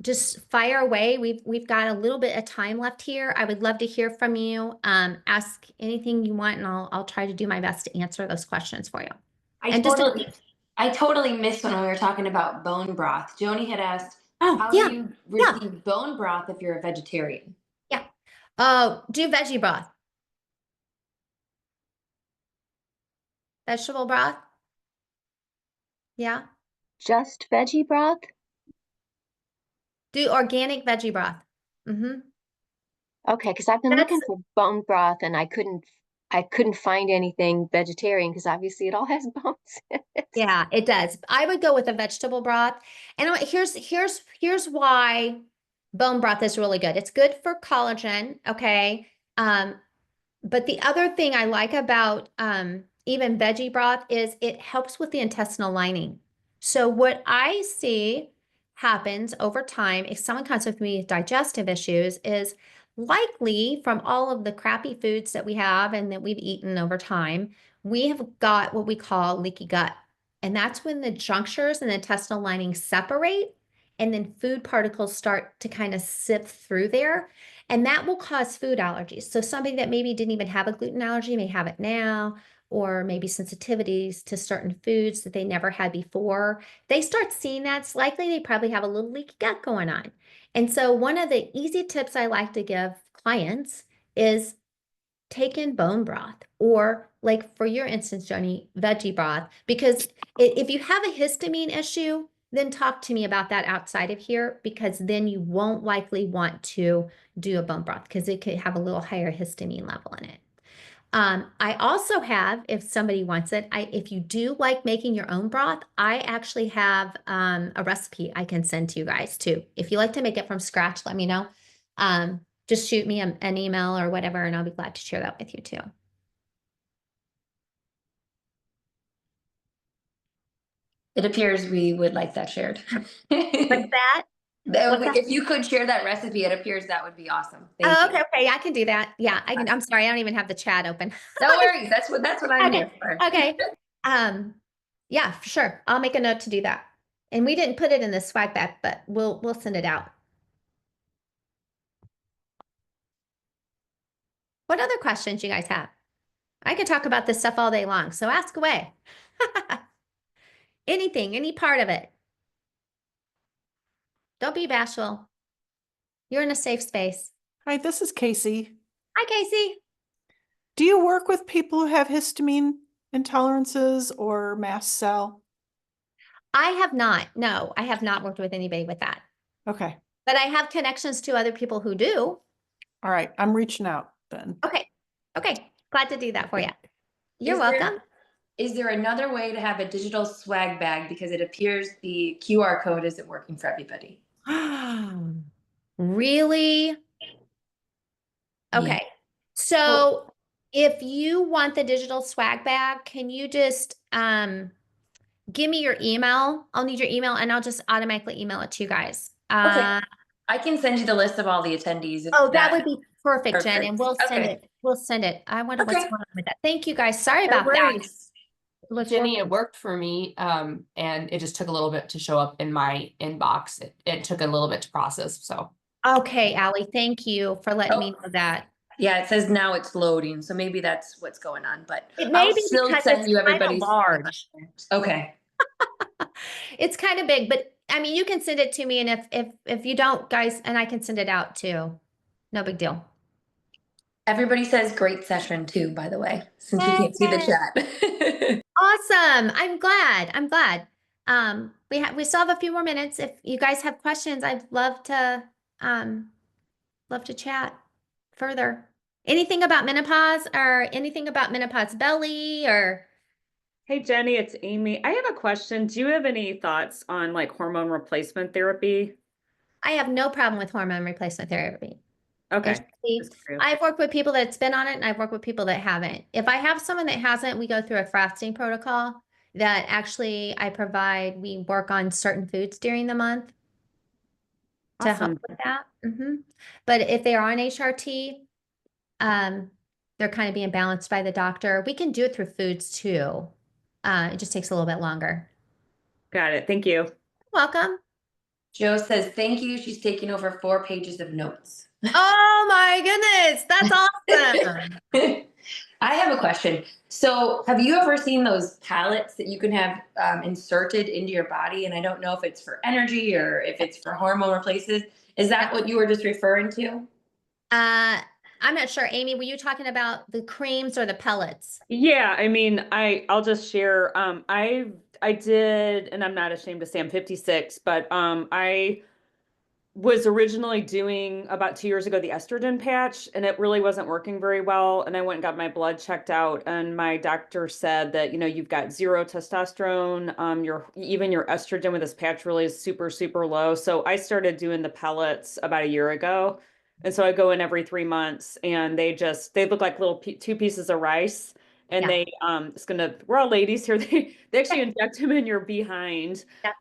Just fire away. We've got a little bit of time left here. I would love to hear from you. Ask anything you want, and I'll try to do my best to answer those questions for you.
I
And just
totally, I totally missed when we were talking about bone broth. Joni had asked,
oh
how do
yeah,
you
yeah,
receive bone broth if you're a vegetarian?
yeah. Oh, do veggie broth, vegetable broth. Yeah,
Just veggie broth?
do organic veggie broth. Mm-hmm.
Okay, because I've been
That's
looking for bone broth and I couldn't find anything vegetarian because obviously it all has bones in it.
Yeah, it does. I would go with a vegetable broth. And here's why bone broth is really good. It's good for collagen, okay? But the other thing I like about even veggie broth is it helps with the intestinal lining. So what I see happens over time if someone comes with me with digestive issues is likely from all of the crappy foods that we have and that we've eaten over time, we have got what we call leaky gut. And that's when the junctures and the intestinal lining separate and then food particles start to kind of sift through there. And that will cause food allergies. So somebody that maybe didn't even have a gluten allergy may have it now, or maybe sensitivities to certain foods that they never had before. They start seeing that, it's likely they probably have a little leaky gut going on. And so one of the easy tips I like to give clients is take in bone broth, or like for your instance, Joni, veggie broth, because if you have a histamine issue, then talk to me about that outside of here, because then you won't likely want to do a bone broth because it could have a little higher histamine level in it. I also have, if somebody wants it, if you do like making your own broth, I actually have a recipe I can send to you guys too. If you like to make it from scratch, let me know. Just shoot me an email or whatever, and I'll be glad to share that with you too.
It appears we would like that shared.
What's that? What's that?
If you could share that recipe, it appears that would be awesome. Thank
Oh,
you.
okay, okay, I can do that. Yeah, I can. I'm sorry, I don't even have the chat open.
No worries. That's what I'm
Okay,
here for.
okay. Yeah, for sure. I'll make a note to do that. And we didn't put it in the swag bag, but we'll send it out. What other questions you guys have? I could talk about this stuff all day long, so ask away. Anything, any part of it. Don't be bashful. You're in a safe space.
Hi, this is Casey.
Hi, Casey.
Do you work with people who have histamine intolerances or mast cell?
I have not. No, I have not worked with anybody with that.
Okay.
But I have connections to other people who do.
All right. I'm reaching out then.
Okay. Okay. Glad to do that for you. You're
Is
welcome.
Is there another way to have a digital swag bag, because it appears the QR code isn't working for everybody?
Really? Okay. So if you want the digital swag bag, can you just give me your email? I'll need your email and I'll just automatically email it to you guys.
Okay. I can send you the list of all the attendees. If
Oh, that would be perfect, Jen,
perfect.
and we'll send
Okay.
it. We'll send it. I wonder what's
Okay.
going on with that. Thank you guys. Sorry
No
about that.
worries.
Let's
Jenny,
work-
it worked for me, and it just took a little bit to show up in my inbox. It took a little bit to process, so.
Okay, Allie, thank you for letting me
Oh.
know that.
Yeah, it says now it's loading, so maybe that's what's going on. But
It may
I'll
be
still
because
send
it's
you
kind of
everybody's.
large.
Okay.
It's kind of big, but I mean, you can send it to me, and if you don't, guys, and I can send it out too. No big deal.
Everybody says great session too, by the way, since we can't see the chat.
Awesome. I'm glad. I'm glad. We still have a few more minutes. If you guys have questions, I'd love to chat further. Anything about menopause or anything about menopause belly or
Hey Jenny, it's Amy. I have a question. Do you have any thoughts on like hormone replacement therapy?
I have no problem with hormone replacement therapy.
Okay.
Actually,
Just curious.
I've worked with people that's been on it and I've worked with people that haven't. If I have someone that hasn't, we go through a fasting protocol that actually I provide. We work on certain foods during the month to help
Awesome.
with that. But if they are on HRT, they're kind of being balanced by the doctor. We can do it through foods too. It just takes a little bit longer.
Got it. Thank you.
Welcome.
Joe says thank you. She's taking over 4 pages of notes.
Oh my goodness, that's awesome.
I have a question. So, have you ever seen those pallets that you can have inserted into your body? And I don't know if it's for energy or if it's for hormone replacement. Is that what you were just referring to?
I'm not sure. Amy, were you talking about the creams or the pellets?
Yeah, I mean, I'll just share. I did, and I'm not ashamed to say I'm 56, but I was originally doing about 2 years ago the estrogen patch, and it really wasn't working very well. And I went and got my blood checked out, and my doctor said that, you know, you've got zero testosterone. Even your estrogen with this patch really is super, super low. So I started doing the pellets about a year ago. And so I go in every 3 months, and they look like little 2 pieces of rice. And
Yeah.
we're all ladies here. They actually inject them in your behind.
Yeah.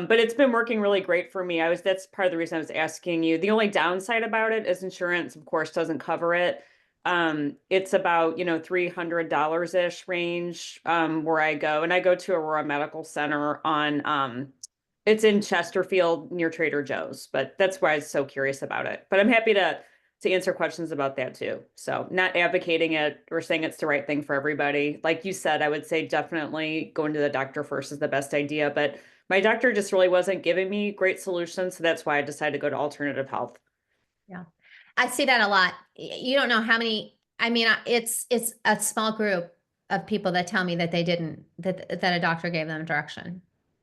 But it's been working really great for me. That's part of the reason I was asking you. The only downside about it is insurance, of course, doesn't cover it. It's about, $300-ish range, where I go. And I go to Aurora Medical Center it's in Chesterfield near Trader Joe's, but that's why I was so curious about it. But I'm happy to answer questions about that too. So not advocating it or saying it's the right thing for everybody. Like you said, I would say definitely going to the doctor first is the best idea, but my doctor just really wasn't giving me great solutions. So that's why I decided to go to alternative health.
Yeah. I see that a lot. You don't know how many, I mean, it's a small group of people that tell me that they didn't, that a doctor gave them direction.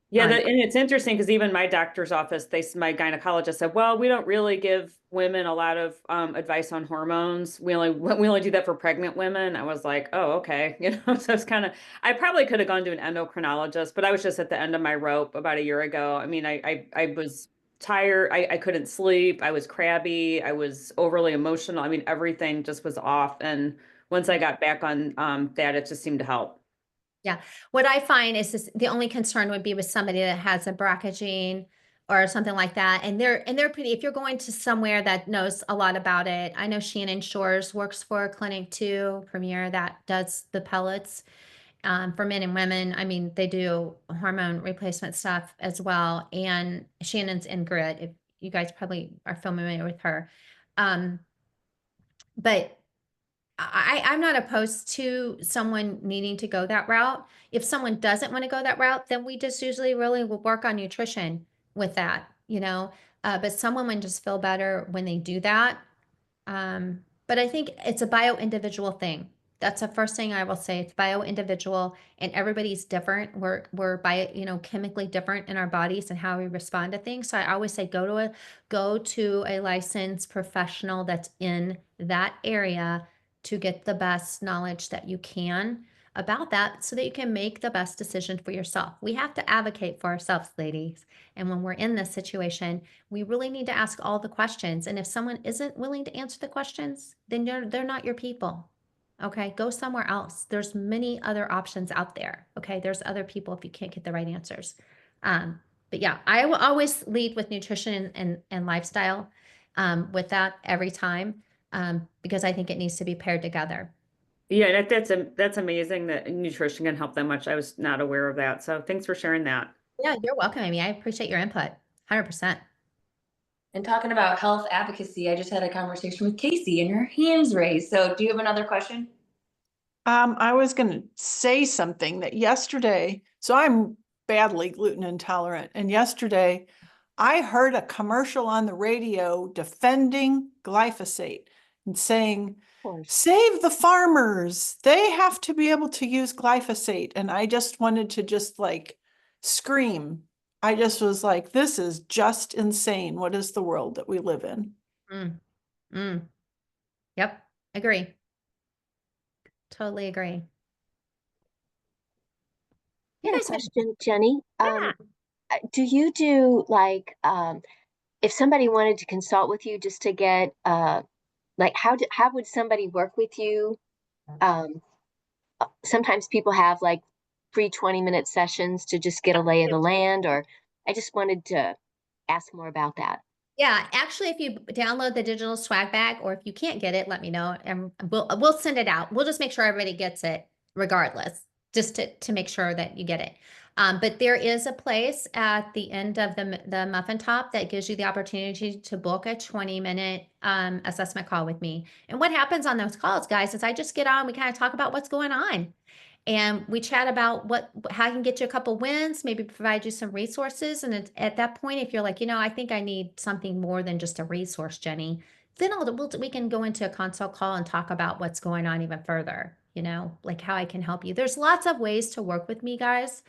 Yeah,
on.
and it's interesting because even my doctor's office, my gynecologist said, well, we don't really give women a lot of advice on hormones. We only do that for pregnant women. I was like, oh, okay. So it's kind of, I probably could have gone to an endocrinologist, but I was just at the end of my rope about a year ago. I mean, I was tired. I couldn't sleep. I was crabby. I was overly emotional. I mean, everything just was off. And once I got back on that, it just seemed to help.
Yeah. What I find is this, the only concern would be with somebody that has a BRCA gene or something like that. And they're pretty, if you're going to somewhere that knows a lot about it. I know Shannon Shores works for a clinic too, Premier, that does the pellets for men and women. I mean, they do hormone replacement stuff as well. And Shannon's in G.R.I.T, if you guys probably are familiar with her. But I'm not opposed to someone needing to go that route. If someone doesn't want to go that route, then we just usually really will work on nutrition with that, you know. But some women just feel better when they do that. But I think it's a bio-individual thing. That's the first thing I will say. It's bio-individual, and everybody's different. We're chemically different in our bodies and how we respond to things. So I always say go to a licensed professional that's in that area to get the best knowledge that you can about that so that you can make the best decision for yourself. We have to advocate for ourselves, ladies. And when we're in this situation, we really need to ask all the questions. And if someone isn't willing to answer the questions, then they're not your people. Okay, go somewhere else. There's many other options out there. Okay, there's other people if you can't get the right answers. But yeah, I will always lead with nutrition and lifestyle with that every time because I think it needs to be paired together.
Yeah, that's amazing that nutrition can help that much. I was not aware of that. So thanks for sharing that.
Yeah, you're welcome, Amy. I appreciate your input. 100%.
And talking about health advocacy, I just had a conversation with Casey and her hands raised. So do you have another question?
I was going to say something that yesterday, so I'm badly gluten intolerant, and yesterday I heard a commercial on the radio defending glyphosate and saying, save the farmers. They have to be able to use glyphosate. And I just wanted to just like scream. I just was like, this is just insane. What is the world that we live in?
Mm, mm. Yep, agree. Totally agree.
I had a
guys have-
question, Jenny.
Yeah.
Do you do like if somebody wanted to consult with you just to get like how would somebody work with you? Sometimes people have like free 20-minute sessions to just get a lay of the land, or I just wanted to ask more about that.
Yeah, actually, if you download the digital swag bag, or if you can't get it, let me know, and we'll send it out. We'll just make sure everybody gets it, regardless, just to make sure that you get it. But there is a place at the end of the Muffin Top that gives you the opportunity to book a 20-minute assessment call with me. And what happens on those calls, guys, is I just get on. We kind of talk about what's going on. And we chat about how I can get you a couple wins, maybe provide you some resources. And at that point, if you're like, I think I need something more than just a resource, Jenny, then we can go into a consult call and talk about what's going on even further, like how I can help you. There's lots of ways to work with me, guys.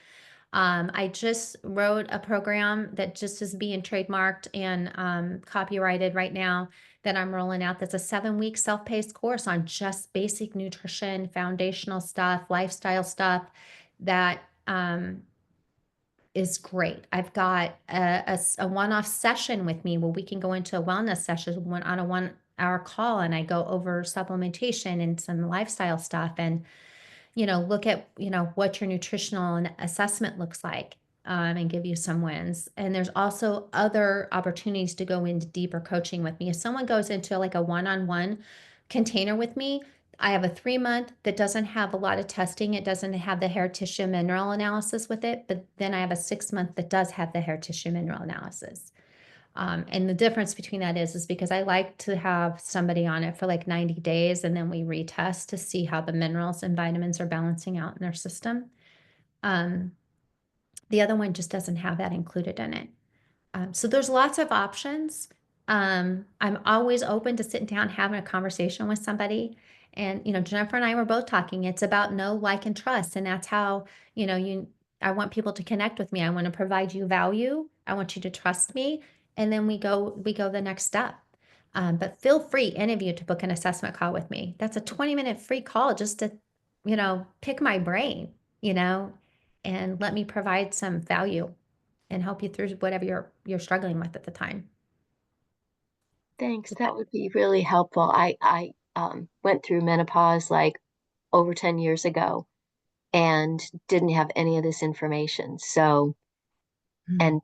I just wrote a program that just is being trademarked and copyrighted right now that I'm rolling out. That's a 7-week self-paced course on just basic nutrition, foundational stuff, lifestyle stuff that is great. I've got a one-off session with me where we can go into a wellness session on a 1-hour call, and I go over supplementation and some lifestyle stuff and look at, what your nutritional and assessment looks like and give you some wins. And there's also other opportunities to go into deeper coaching with me. If someone goes into like a one-on-one container with me, I have a 3-month that doesn't have a lot of testing. It doesn't have the hair tissue mineral analysis with it, but then I have a 6-month that does have the hair tissue mineral analysis. And the difference between that is because I like to have somebody on it for like 90 days and then we retest to see how the minerals and vitamins are balancing out in their system. The other one just doesn't have that included in it. So there's lots of options. I'm always open to sitting down, having a conversation with somebody. And, Jennifer and I were both talking. It's about know, like, and trust. And that's how, I want people to connect with me. I want to provide you value. I want you to trust me. And then we go the next step. But feel free, any of you, to book an assessment call with me. That's a 20-minute free call just to, pick my brain, and let me provide some value and help you through whatever you're struggling with at the time.
Thanks. That would be really helpful. I went through menopause like over 10 years ago and didn't have any of this information. So, and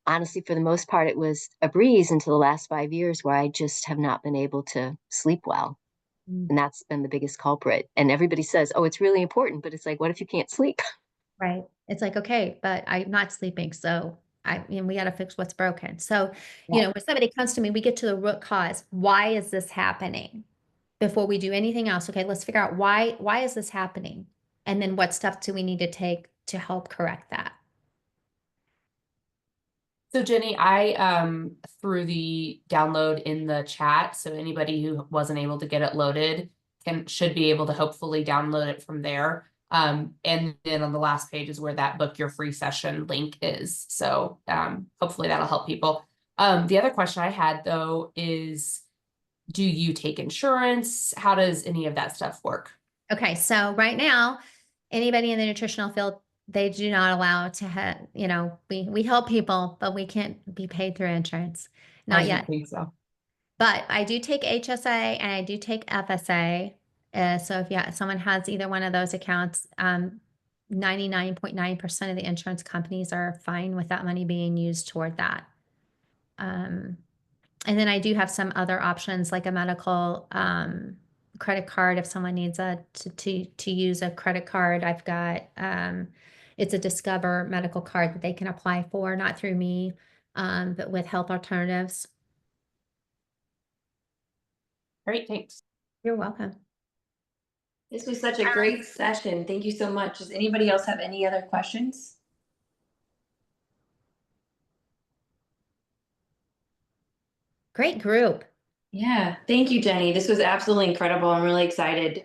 honestly, for the most part, it was a breeze until the last 5 years where I just have not been able to sleep well. And that's been the biggest culprit. And everybody says, oh, it's really important, but it's like, what if you can't sleep?
Right. It's like, okay, but I'm not sleeping. So we got to fix what's broken. So,
Yeah.
when somebody comes to me, we get to the root cause. Why is this happening? Before we do anything else, okay, let's figure out why is this happening? And then what steps do we need to take to help correct that?
So Jenny, I threw the download in the chat, so anybody who wasn't able to get it loaded should be able to hopefully download it from there. And then on the last page is where that book your free session link is. So hopefully that'll help people. The other question I had though is, do you take insurance? How does any of that stuff work?
Okay, so right now, anybody in the nutritional field, they do not allow to have, we help people, but we can't be paid through insurance.
I
Not
didn't
yet.
think so.
But I do take HSA and I do take FSA. So if someone has either one of those accounts, 99.9% of the insurance companies are fine with that money being used toward that. And then I do have some other options like a medical credit card if someone needs to use a credit card. I've got it's a Discover medical card that they can apply for, not through me, but with Health Alternatives.
Great, thanks.
You're welcome.
This was such a great session. Thank you so much. Does anybody else have any other questions?
Great group.
Yeah, thank you, Jenny. This was absolutely incredible. I'm really excited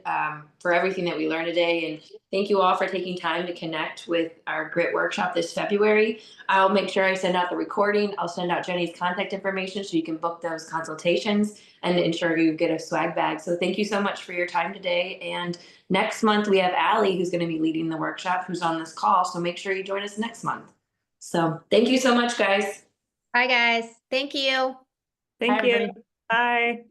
for everything that we learned today. And thank you all for taking time to connect with our GRIT workshop this February. I'll make sure I send out the recording. I'll send out Jenny's contact information so you can book those consultations and ensure you get a swag bag. So thank you so much for your time today. And next month we have Allie, who's going to be leading the workshop, who's on this call. So make sure you join us next month. So thank you so much, guys.
Bye, guys. Thank you.
Thank
Hi,
you.
everybody.
Bye.